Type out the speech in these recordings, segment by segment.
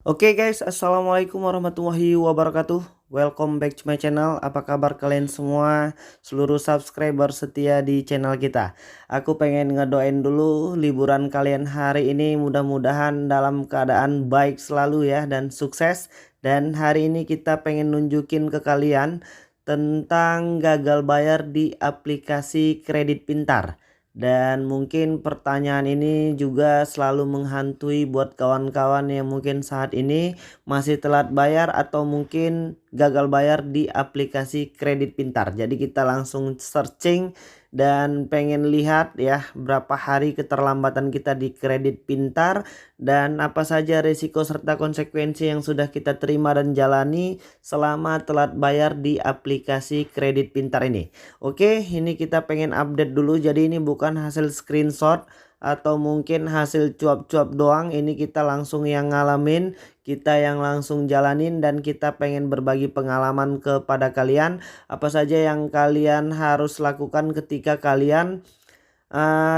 Oke guys, assalamualaikum warahmatullahi wabarakatuh. Welcome back to my channel. Apa kabar kalian semua, seluruh subscriber setia di channel kita? Aku pengen ngedoain dulu liburan kalian hari ini, mudah-mudahan dalam keadaan baik selalu ya dan sukses. Dan hari ini kita pengen nunjukin ke kalian tentang gagal bayar di aplikasi kredit pintar. Dan mungkin pertanyaan ini juga selalu menghantui buat kawan-kawan yang mungkin saat ini masih telat bayar atau mungkin gagal bayar di aplikasi kredit pintar. Jadi kita langsung searching dan pengen lihat ya berapa hari keterlambatan kita di kredit pintar dan apa saja risiko serta konsekuensi yang sudah kita terima dan jalani selama telat bayar di aplikasi kredit pintar ini. Oke, ini kita pengen update dulu. Jadi ini bukan hasil screenshot atau mungkin hasil cuap-cuap doang. Ini kita langsung yang ngalamin, kita yang langsung jalanin, dan kita pengen berbagi pengalaman kepada kalian. Apa saja yang kalian harus lakukan ketika kalian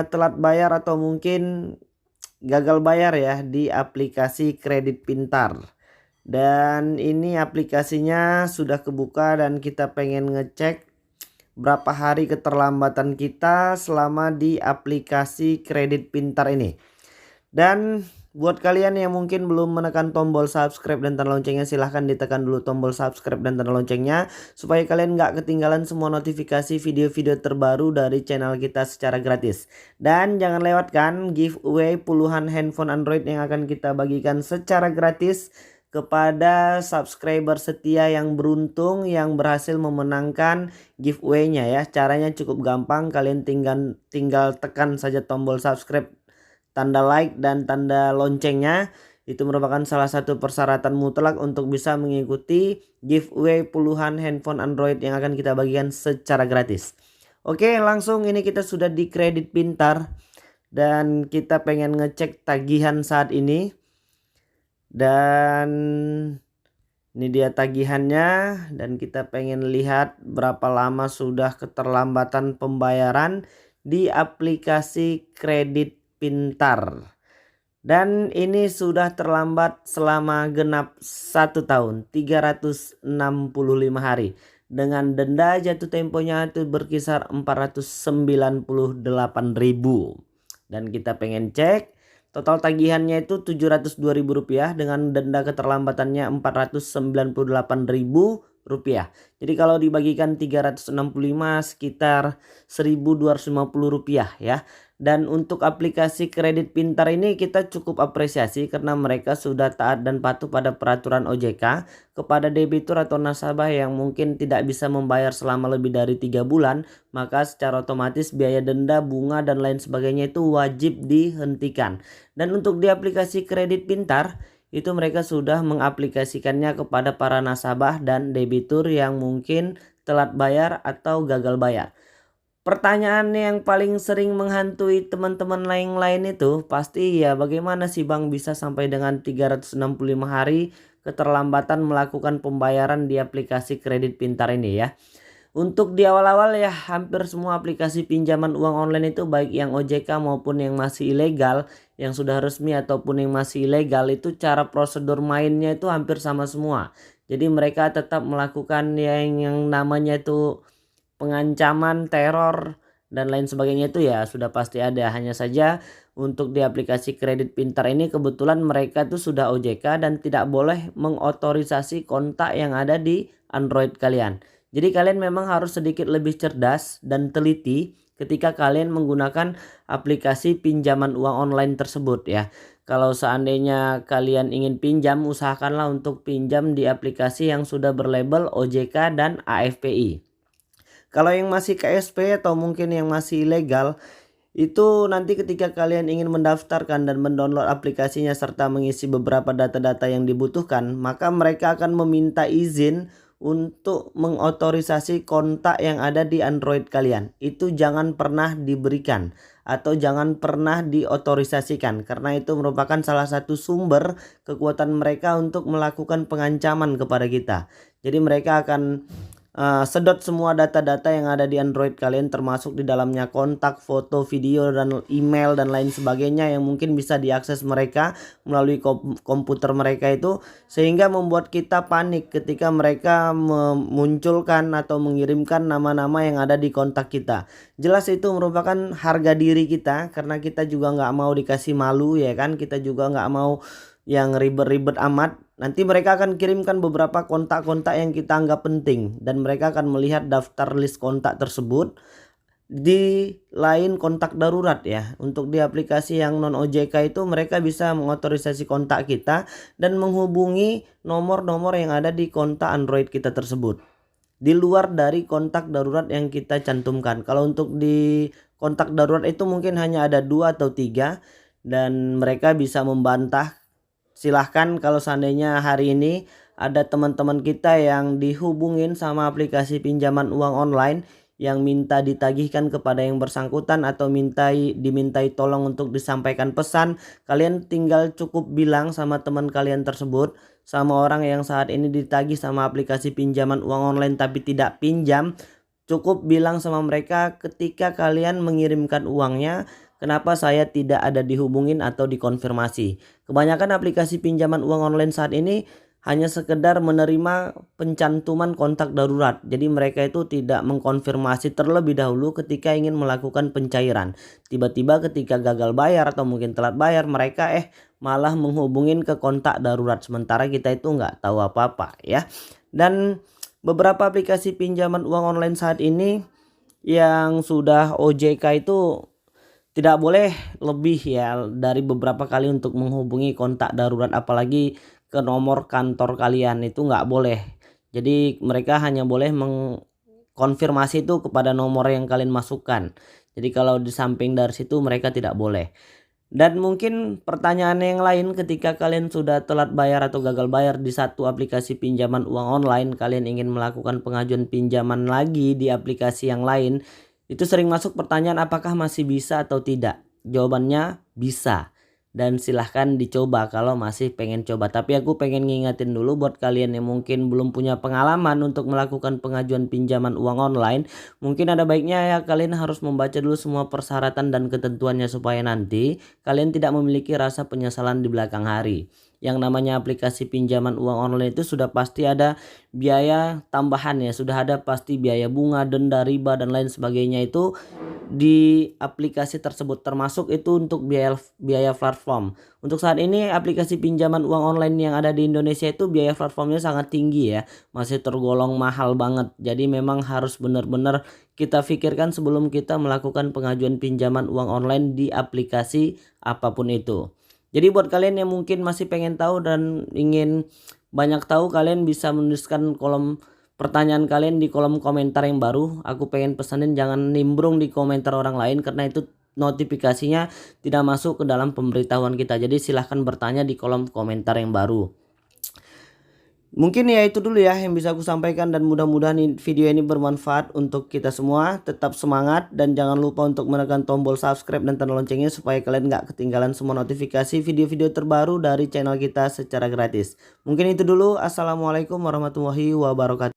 telat bayar atau mungkin gagal bayar ya di aplikasi kredit pintar. Dan ini aplikasinya sudah kebuka dan kita pengen ngecek berapa hari keterlambatan kita selama di aplikasi kredit pintar ini. Dan buat kalian yang mungkin belum menekan tombol subscribe dan tanda loncengnya, silahkan ditekan dulu tombol subscribe dan tanda loncengnya supaya kalian nggak ketinggalan semua notifikasi video-video terbaru dari channel kita secara gratis. Dan jangan lewatkan giveaway puluhan handphone Android yang akan kita bagikan secara gratis kepada subscriber setia yang beruntung yang berhasil memenangkan giveaway-nya ya. Caranya cukup gampang, kalian tinggal tekan saja tombol subscribe, tanda like dan tanda loncengnya. Itu merupakan salah satu persyaratan mutlak untuk bisa mengikuti giveaway puluhan handphone Android yang akan kita bagikan secara gratis. Oke, langsung ini kita sudah di kredit pintar dan kita pengen ngecek tagihan saat ini. Dan ini dia tagihannya, dan kita pengen lihat berapa lama sudah keterlambatan pembayaran di aplikasi kredit pintar. Dan ini sudah terlambat selama genap 1 tahun 365 hari dengan denda jatuh temponya itu berkisar 498.000. Dan kita pengen cek total tagihannya itu Rp702.000 dengan denda keterlambatannya Rp498.000. Jadi kalau dibagikan 365 sekitar Rp1.250 ya. Dan untuk aplikasi kredit pintar ini kita cukup apresiasi karena mereka sudah taat dan patuh pada peraturan OJK kepada debitur atau nasabah yang mungkin tidak bisa membayar selama lebih dari 3 bulan. Maka secara otomatis biaya denda, bunga dan lain sebagainya itu wajib dihentikan. Dan untuk di aplikasi kredit pintar itu mereka sudah mengaplikasikannya kepada para nasabah dan debitur yang mungkin telat bayar atau gagal bayar. Pertanyaan yang paling sering menghantui teman-teman lain itu pasti ya, bagaimana sih Bang bisa sampai dengan 365 hari keterlambatan melakukan pembayaran di aplikasi kredit pintar ini ya. Untuk di awal-awal ya hampir semua aplikasi pinjaman uang online itu baik yang OJK maupun yang masih ilegal, yang sudah resmi ataupun yang masih ilegal, itu cara prosedur mainnya itu hampir sama semua. Jadi mereka tetap melakukan yang namanya itu pengancaman, teror dan lain sebagainya itu ya sudah pasti ada. Hanya saja untuk di aplikasi kredit pintar ini kebetulan mereka tuh sudah OJK dan tidak boleh mengotorisasi kontak yang ada di Android kalian. Jadi kalian memang harus sedikit lebih cerdas dan teliti ketika kalian menggunakan aplikasi pinjaman uang online tersebut ya. Kalau seandainya kalian ingin pinjam, usahakanlah untuk pinjam di aplikasi yang sudah berlabel OJK dan AFPI. Kalau yang masih KSP atau mungkin yang masih ilegal, itu nanti ketika kalian ingin mendaftarkan dan mendownload aplikasinya serta mengisi beberapa data-data yang dibutuhkan, maka mereka akan meminta izin untuk mengotorisasi kontak yang ada di Android kalian. Itu jangan pernah diberikan atau jangan pernah diotorisasikan, karena itu merupakan salah satu sumber kekuatan mereka untuk melakukan pengancaman kepada kita. Jadi mereka akan sedot semua data-data yang ada di Android kalian, termasuk di dalamnya kontak, foto, video, dan email dan lain sebagainya yang mungkin bisa diakses mereka melalui komputer mereka itu, sehingga membuat kita panik ketika mereka memunculkan atau mengirimkan nama-nama yang ada di kontak kita. Jelas itu merupakan harga diri kita, karena kita juga nggak mau dikasih malu ya kan, kita juga nggak mau yang ribet-ribet amat. Nanti mereka akan kirimkan beberapa kontak-kontak yang kita anggap penting, dan mereka akan melihat daftar list kontak tersebut di lain kontak darurat ya. Untuk di aplikasi yang non OJK itu mereka bisa mengotorisasi kontak kita dan menghubungi nomor-nomor yang ada di kontak Android kita tersebut, di luar dari kontak darurat yang kita cantumkan. Kalau untuk di kontak darurat itu mungkin hanya ada 2 atau 3, dan mereka bisa membantah. Silahkan kalau seandainya hari ini ada teman-teman kita yang dihubungin sama aplikasi pinjaman uang online yang minta ditagihkan kepada yang bersangkutan atau dimintai tolong untuk disampaikan pesan, kalian tinggal cukup bilang sama teman kalian tersebut, sama orang yang saat ini ditagih sama aplikasi pinjaman uang online tapi tidak pinjam, cukup bilang sama mereka ketika kalian mengirimkan uangnya, kenapa saya tidak ada dihubungin atau dikonfirmasi. Kebanyakan aplikasi pinjaman uang online saat ini hanya sekedar menerima pencantuman kontak darurat. Jadi mereka itu tidak mengkonfirmasi terlebih dahulu ketika ingin melakukan pencairan. Tiba-tiba ketika gagal bayar atau mungkin telat bayar, mereka malah menghubungin ke kontak darurat. Sementara kita itu nggak tahu apa-apa ya. Dan beberapa aplikasi pinjaman uang online saat ini yang sudah OJK itu tidak boleh lebih ya dari beberapa kali untuk menghubungi kontak darurat, apalagi ke nomor kantor kalian, itu nggak boleh. Jadi mereka hanya boleh mengkonfirmasi itu kepada nomor yang kalian masukkan. Jadi kalau di samping dari situ mereka tidak boleh. Dan mungkin pertanyaan yang lain, ketika kalian sudah telat bayar atau gagal bayar di satu aplikasi pinjaman uang online, kalian ingin melakukan pengajuan pinjaman lagi di aplikasi yang lain, itu sering masuk pertanyaan apakah masih bisa atau tidak. Jawabannya bisa, dan silahkan dicoba kalau masih pengen coba. Tapi aku pengen ngingetin dulu buat kalian yang mungkin belum punya pengalaman untuk melakukan pengajuan pinjaman uang online, mungkin ada baiknya ya kalian harus membaca dulu semua persyaratan dan ketentuannya supaya nanti kalian tidak memiliki rasa penyesalan di belakang hari. Yang namanya aplikasi pinjaman uang online itu sudah pasti ada biaya tambahan ya, sudah ada pasti biaya bunga, denda, riba dan lain sebagainya itu di aplikasi tersebut, termasuk itu untuk biaya platform. Untuk saat ini aplikasi pinjaman uang online yang ada di Indonesia itu biaya platformnya sangat tinggi ya, masih tergolong mahal banget. Jadi memang harus benar-benar kita pikirkan sebelum kita melakukan pengajuan pinjaman uang online di aplikasi apapun itu. Jadi buat kalian yang mungkin masih pengen tahu dan ingin banyak tahu, kalian bisa menuliskan kolom pertanyaan kalian di kolom komentar yang baru. Aku pengen pesanin jangan nimbrung di komentar orang lain, karena itu notifikasinya tidak masuk ke dalam pemberitahuan kita. Jadi silahkan bertanya di kolom komentar yang baru. Mungkin ya itu dulu ya yang bisa aku sampaikan, dan mudah-mudahan video ini bermanfaat untuk kita semua. Tetap semangat dan jangan lupa untuk menekan tombol subscribe dan tanda loncengnya supaya kalian nggak ketinggalan semua notifikasi video-video terbaru dari channel kita secara gratis. Mungkin itu dulu. Assalamualaikum warahmatullahi wabarakatuh.